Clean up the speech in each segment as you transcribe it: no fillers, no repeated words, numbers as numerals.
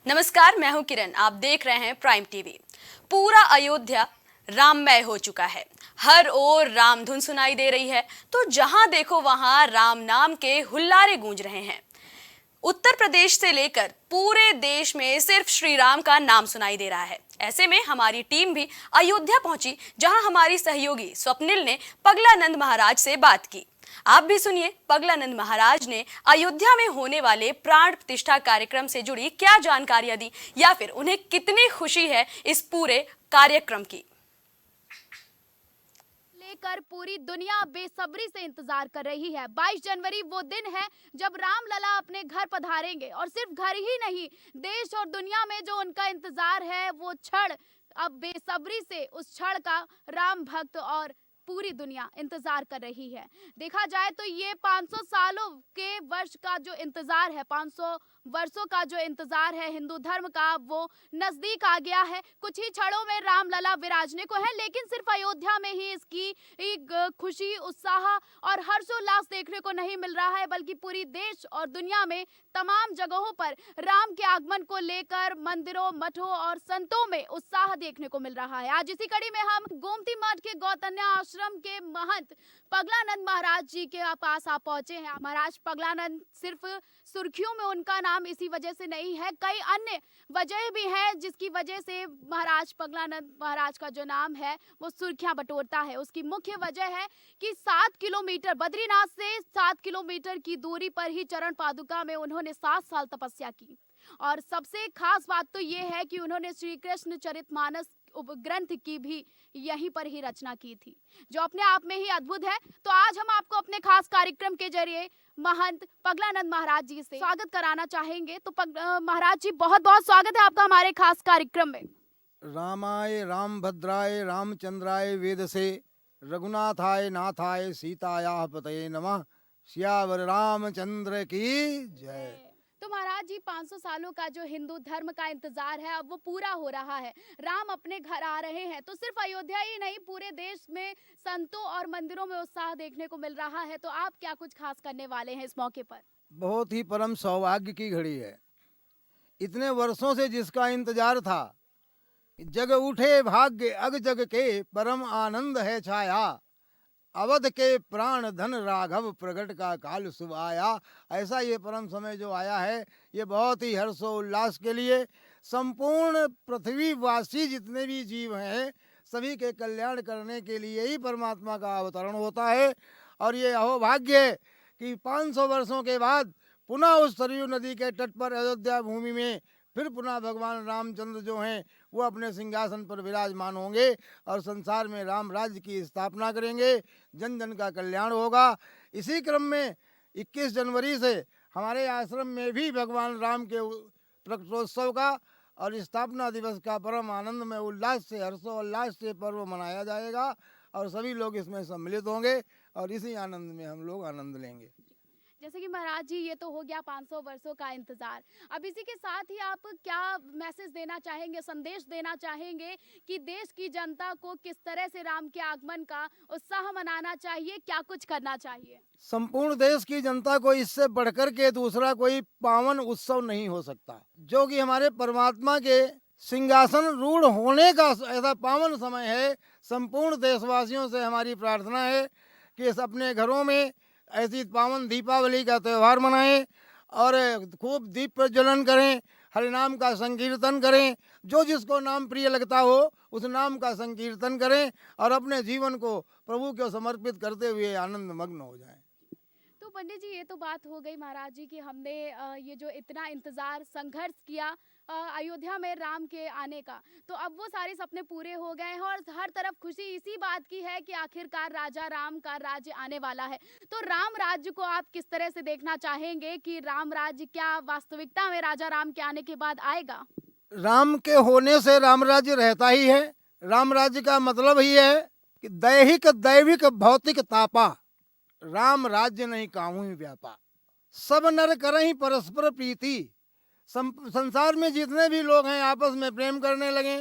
नमस्कार, मैं हूं किरण। आप देख रहे हैं प्राइम टीवी। पूरा अयोध्या राममय हो चुका है। हर ओर राम धुन सुनाई दे रही है, तो जहां देखो वहां राम नाम के हुल्लारे गूंज रहे हैं। उत्तर प्रदेश से लेकर पूरे देश में सिर्फ श्री राम का नाम सुनाई दे रहा है। ऐसे में हमारी टीम भी अयोध्या पहुंची, जहां हमारी सहयोगी स्वप्निल ने पगलानंद महाराज से बात की। आप भी सुनिए पगलानंद महाराज ने अयोध्या में होने वाले प्राण प्रतिष्ठा कार्यक्रम से जुड़ी क्या जानकारियां दी, या फिर उन्हें कितनी खुशी है इस पूरे कार्यक्रम की। लेकर पूरी दुनिया बेसब्री से इंतजार कर रही है। 22 जनवरी वो दिन है जब रामलला अपने घर पधारेंगे, और सिर्फ घर ही नहीं, देश और दुनिया में जो उनका इंतजार है वो क्षण अब बेसब्री से उस क्षण का राम भक्त और पूरी दुनिया इंतजार कर रही है। देखा जाए तो ये 500 सालों के वर्ष का जो इंतजार है, 500 वर्षों का जो इंतजार है हिंदू धर्म का, वो नजदीक आ गया है। कुछ ही क्षणों में रामलला विराजने को है, लेकिन सिर्फ अयोध्या में ही इसकी एक खुशी, उत्साह और हर्षोल्लास देखने को नहीं मिल रहा है, बल्कि पूरी देश और दुनिया में तमाम जगहों पर राम के आगमन को लेकर मंदिरों, मठों और संतों में उत्साह देखने को मिल रहा है। आज इसी कड़ी में हम गोमती मठ के गौतन्या आश्रम के महंत पगलानंद महाराज जी के पास आप पहुंचे हैं। महाराज पगलानंद सिर्फ सुर्खियों में उनका नाम इसी वजह से नहीं है, कई अन्य वजह भी है जिसकी वजह से महाराज पगलानंद महाराज का जो नाम है वो सुर्खियां बटोरता है। उसकी मुख्य वजह है कि 7 किलोमीटर बद्रीनाथ से 7 किलोमीटर की दूरी पर ही चरण पादुका में उन्होंने 7 साल तपस्या की। और सबसे खास बात तो ये है कि उन्होंने श्री कृष्ण चरितमानस उपग्रंथ की भी यहीं पर ही रचना की थी, जो अपने आप में ही अद्भुत है। तो आज हम आपको अपने खास कार्यक्रम के जरिए महंत पगलानंद महाराज जी से स्वागत कराना चाहेंगे। तो महाराज जी, बहुत बहुत स्वागत है आपका हमारे खास कार्यक्रम में। रामाय रामभद्राय रामचंद्राय वेदसे रघुनाथाय नाथाय सीताया पतये नमः। सियावर रामचंद्र की जय। तो महाराज जी, 500 सालों का जो हिंदू धर्म का इंतजार है अब वो पूरा हो रहा है। राम अपने घर आ रहे हैं, तो सिर्फ अयोध्या ही नहीं, पूरे देश में संतों और मंदिरों में उत्साह देखने को मिल रहा है। तो आप क्या कुछ खास करने वाले हैं इस मौके पर? बहुत ही परम सौभाग्य की घड़ी है। इतने वर्षों से जिसका इंतजार था, जग उठे भाग्य अग जग के, परम आनंद है छाया, अवध के प्राण धन राघव प्रगट का काल शुभ आया। ऐसा ये परम समय जो आया है, ये बहुत ही हर्षोल्लास के लिए संपूर्ण पृथ्वीवासी जितने भी जीव हैं सभी के कल्याण करने के लिए ही परमात्मा का अवतरण होता है। और ये अहोभाग्य है कि 500 वर्षों के बाद पुनः उस सरयू नदी के तट पर अयोध्या भूमि में फिर पुनः भगवान रामचंद्र जो हैं वो अपने सिंहासन पर विराजमान होंगे और संसार में राम राज्य की स्थापना करेंगे, जन जन का कल्याण होगा। इसी क्रम में 21 जनवरी से हमारे आश्रम में भी भगवान राम के प्रकटोत्सव का और स्थापना दिवस का परम आनंद में उल्लास से, हर्षोल्लास से पर्व मनाया जाएगा और सभी लोग इसमें सम्मिलित होंगे और इसी आनंद में हम लोग आनंद लेंगे। जैसे कि महाराज जी, ये तो हो गया 500 वर्षों का इंतजार। अब इसी के साथ ही आप क्या मैसेज देना चाहेंगे, संदेश देना चाहेंगे कि देश की जनता को किस तरह से राम के आगमन का उत्साह मनाना चाहिए, क्या कुछ करना चाहिए? संपूर्ण देश की जनता को इससे बढ़कर के दूसरा कोई पावन उत्सव नहीं हो सकता, जो कि हमारे परमात्मा के सिंहासन रूढ़ होने का ऐसा पावन समय है। संपूर्ण देशवासियों से हमारी प्रार्थना है कि इस अपने घरों में ऐसी पावन दीपावली का त्यौहार मनाएं और खूब दीप प्रज्वलन करें, हरिनाम का संकीर्तन करें, जो जिसको नाम प्रिय लगता हो उस नाम का संकीर्तन करें और अपने जीवन को प्रभु को समर्पित करते हुए आनंद मग्न हो जाएं। तो पंडित जी, ये तो बात हो गई महाराज जी कि हमने ये जो इतना इंतजार, संघर्ष किया अयोध्या में राम के आने का, तो अब वो सारे सपने पूरे हो गए हैं और हर तरफ खुशी इसी बात की है कि आखिरकार राजा राम का राज्य आने वाला है। तो राम राज्य को आप किस तरह से देखना चाहेंगे कि राम राज्य क्या वास्तविकता में राजा राम के आने के बाद आएगा? राम के होने से राम राज्य रहता ही है। राम राज्य का मतलब ही है कि दैहिक दैविक भौतिक तापा, राम राज्य नहीं काहू ही व्यापा, सब नर करहीं परस्पर प्रीति। संसार में जितने भी लोग हैं आपस में प्रेम करने लगे,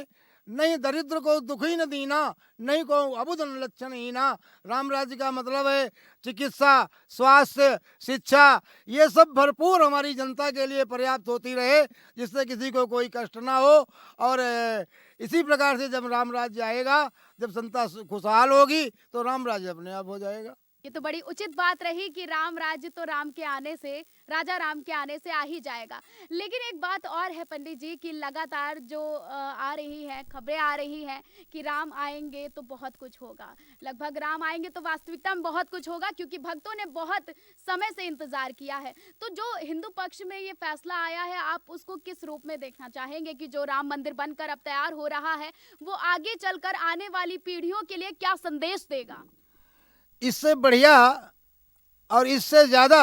नहीं दरिद्र को दुखी न दीना, नहीं को अबुध न लक्षण हीना। राम राज्य का मतलब है चिकित्सा, स्वास्थ्य, शिक्षा, ये सब भरपूर हमारी जनता के लिए पर्याप्त होती रहे, जिससे किसी को कोई कष्ट ना हो। और इसी प्रकार से जब राम राज्य आएगा, जब जनता खुशहाल होगी, तो राम राज्य अपने आप हो जाएगा। ये तो बड़ी उचित बात रही कि राम राज्य तो राम के आने से, राजा राम के आने से आ ही जाएगा। लेकिन एक बात और है पंडित जी कि लगातार जो आ रही है खबरें आ रही हैं कि राम आएंगे तो बहुत कुछ होगा, लगभग राम आएंगे तो वास्तविकता में बहुत कुछ होगा, क्योंकि भक्तों ने बहुत समय से इंतजार किया है। तो जो हिंदू पक्ष में ये फैसला आया है, आप उसको किस रूप में देखना चाहेंगे कि जो राम मंदिर बनकर अब तैयार हो रहा है, वो आगे चलकर आने वाली पीढ़ियों के लिए क्या संदेश देगा? इससे बढ़िया और इससे ज़्यादा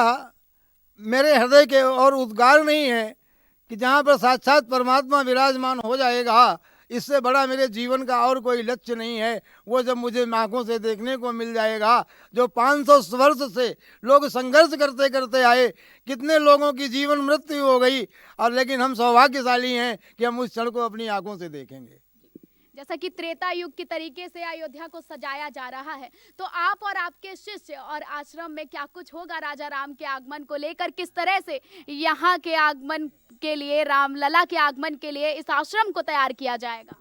मेरे हृदय के और उद्गार नहीं है कि जहाँ पर साक्षात परमात्मा विराजमान हो जाएगा, इससे बड़ा मेरे जीवन का और कोई लक्ष्य नहीं है। वो जब मुझे आंखों से देखने को मिल जाएगा, जो 500 वर्ष से लोग संघर्ष करते करते आए, कितने लोगों की जीवन मृत्यु हो गई, और लेकिन हम सौभाग्यशाली हैं कि हम उस क्षण को अपनी आंखों से देखेंगे। जैसा कि त्रेता युग के तरीके से अयोध्या को सजाया जा रहा है, तो आप और आपके शिष्य और आश्रम में क्या कुछ होगा राजा राम के आगमन को लेकर? किस तरह से यहाँ के आगमन के लिए, रामलला के आगमन के लिए इस आश्रम को तैयार किया जाएगा?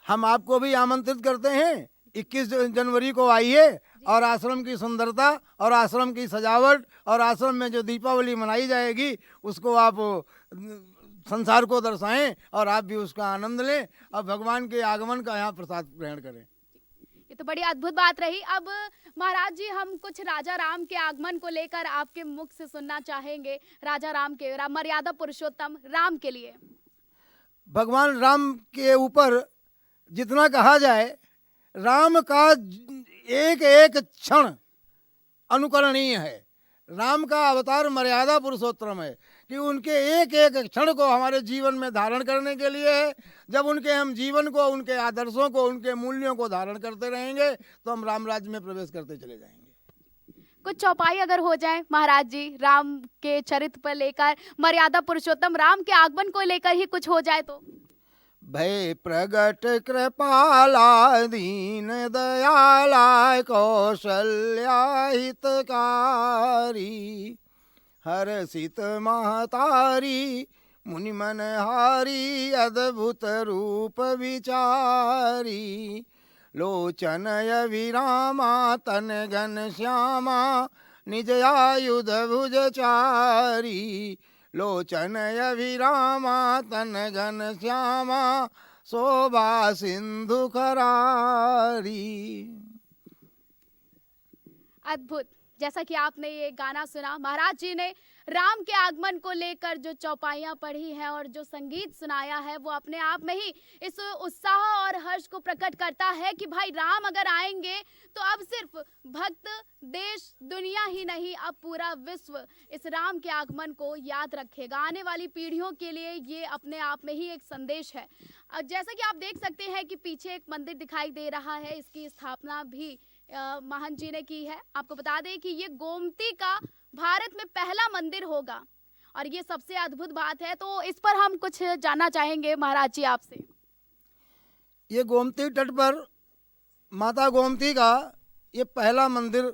हम आपको भी आमंत्रित करते हैं, 21 जनवरी को आइए और आश्रम की सुंदरता और आश्रम की सजावट और आश्रम में जो दीपावली मनाई जाएगी, उसको आप संसार को दर्शाएं और आप भी उसका आनंद लें और भगवान के आगमन का यहाँ प्रसाद ग्रहण करें। ये तो बड़ी अद्भुत बात रही। अब महाराज जी, हम कुछ राजा राम के आगमन को लेकर आपके मुख से सुनना चाहेंगे, राजा राम के, मर्यादा पुरुषोत्तम राम के लिए। भगवान राम के ऊपर जितना कहा जाए, राम का एक एक क्षण अनुकरणीय है। राम का अवतार मर्यादा पुरुषोत्तम है कि उनके एक एक क्षण को हमारे जीवन में धारण करने के लिए है। जब उनके हम जीवन को, उनके आदर्शों को, उनके मूल्यों को धारण करते रहेंगे, तो हम राम राज्य में प्रवेश करते चले जाएंगे। कुछ चौपाई अगर हो जाए महाराज जी, राम के चरित्र पर लेकर, मर्यादा पुरुषोत्तम राम के आगमन को लेकर ही कुछ हो जाए तो। भय प्रगट कृपाला दीन दयाला कौशल्या हितकारी, हर्षित महतारी मुनि मनहारी अद्भुत रूप विचारी, लोचनय विरामा तन घन श्यामा निज आयुध भुजचारी, लोचनय विरामा तन घन श्यामा शोभा सिंधु करारी। अद्भुत। जैसा कि आपने ये गाना सुना, महाराज जी ने राम के आगमन को लेकर जो चौपाइयाँ पढ़ी हैं और जो संगीत सुनाया है, वो अपने आप में ही इस उत्साह और हर्ष को प्रकट करता है कि भाई राम अगर आएंगे तो अब सिर्फ भक्त, देश, दुनिया ही नहीं, अब पूरा विश्व इस राम के आगमन को याद रखेगा। आने वाली पीढ़ियों के लिए ये अपने आप में ही एक संदेश है। जैसा कि आप देख सकते हैं कि पीछे एक मंदिर दिखाई दे रहा है, इसकी स्थापना भी महंत जी ने की है। आपको बता दें कि ये गोमती का भारत में पहला मंदिर होगा और ये सबसे अद्भुत बात है। तो इस पर हम कुछ जानना चाहेंगे महाराज जी आपसे। ये गोमती तट पर माता गोमती का ये पहला मंदिर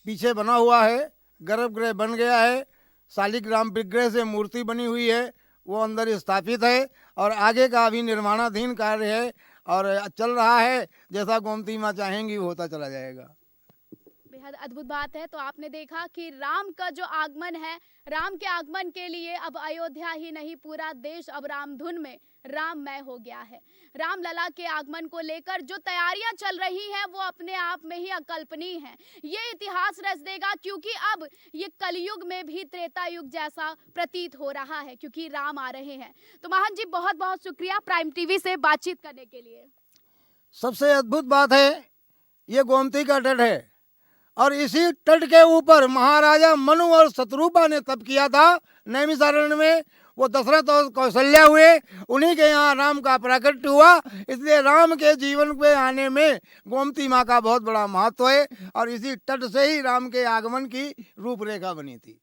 पीछे बना हुआ है, गर्भगृह बन गया है, शालिग्राम विग्रह से मूर्ति बनी हुई है, वो अंदर स्थापित है और आगे का अभी निर्माणाधीन कार्य है और चल रहा है। जैसा गोमती माँ चाहेंगी होता चला जाएगा। बेहद अद्भुत बात है। तो आपने देखा कि राम का जो आगमन है, राम के आगमन के लिए अब अयोध्या ही नहीं, पूरा देश अब राम धुन में राममय हो गया है। रामलला के आगमन को लेकर जो तैयारियां चल रही हैं, वो अपने आप में ही अकल्पनीय हैं। ये इतिहास रच देगा, क्योंकि अब ये कलयुग में भी त्रेता युग जैसा प्रतीत हो रहा है, क्योंकि राम आ रहे हैं। तो महंत जी, बहुत बहुत शुक्रिया प्राइम टीवी से बातचीत करने के लिए। सबसे अद्भुत बात है, ये गोमती का तट है और इसी तट के ऊपर महाराजा मनु और शत्रुपा ने तप किया था नैमिषारण्य में। वो दशरथ और कौशल्या हुए, उन्हीं के यहाँ राम का प्राकट्य हुआ। इसलिए राम के जीवन पे आने में गोमती माँ का बहुत बड़ा महत्व है और इसी तट से ही राम के आगमन की रूपरेखा बनी थी।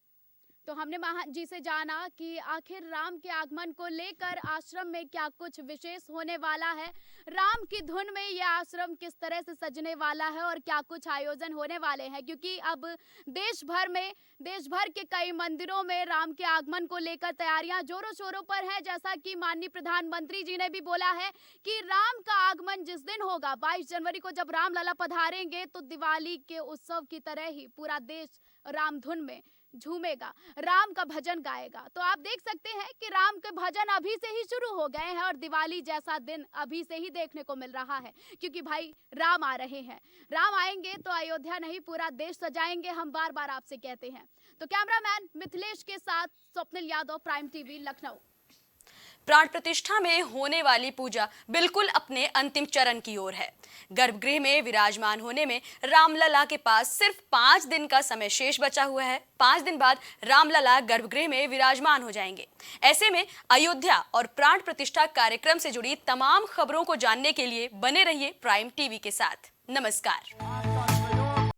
तो हमने महान जी से जाना कि आखिर राम के आगमन को लेकर आश्रम में क्या कुछ विशेष होने वाला है, राम की धुन में यह आश्रम किस तरह से सजने वाला है और क्या कुछ आयोजन होने वाले हैं, क्योंकि अब देश भर के कई मंदिरों में राम के आगमन को लेकर तैयारियां जोरों शोरों पर हैं। जैसा कि माननीय प्रधानमंत्री जी ने भी बोला है कि राम का आगमन जिस दिन होगा 22 जनवरी को, जब रामलला पधारेंगे, तो दिवाली के उत्सव की तरह ही पूरा देश राम धुन में झूमेगा, राम का भजन गाएगा। तो आप देख सकते हैं कि राम के भजन अभी से ही शुरू हो गए हैं और दिवाली जैसा दिन अभी से ही देखने को मिल रहा है, क्योंकि भाई राम आ रहे हैं। राम आएंगे तो अयोध्या नहीं पूरा देश सजाएंगे, हम बार बार आपसे कहते हैं। तो कैमरामैन मिथिलेश के साथ स्वप्निल यादव, प्राइम टीवी, लखनऊ। प्राण प्रतिष्ठा में होने वाली पूजा बिल्कुल अपने अंतिम चरण की ओर है। गर्भगृह में विराजमान होने में रामलला के पास सिर्फ 5 दिन का समय शेष बचा हुआ है। 5 दिन बाद रामलला गर्भगृह में विराजमान हो जाएंगे। ऐसे में अयोध्या और प्राण प्रतिष्ठा कार्यक्रम से जुड़ी तमाम खबरों को जानने के लिए बने रहिए प्राइम टीवी के साथ। नमस्कार।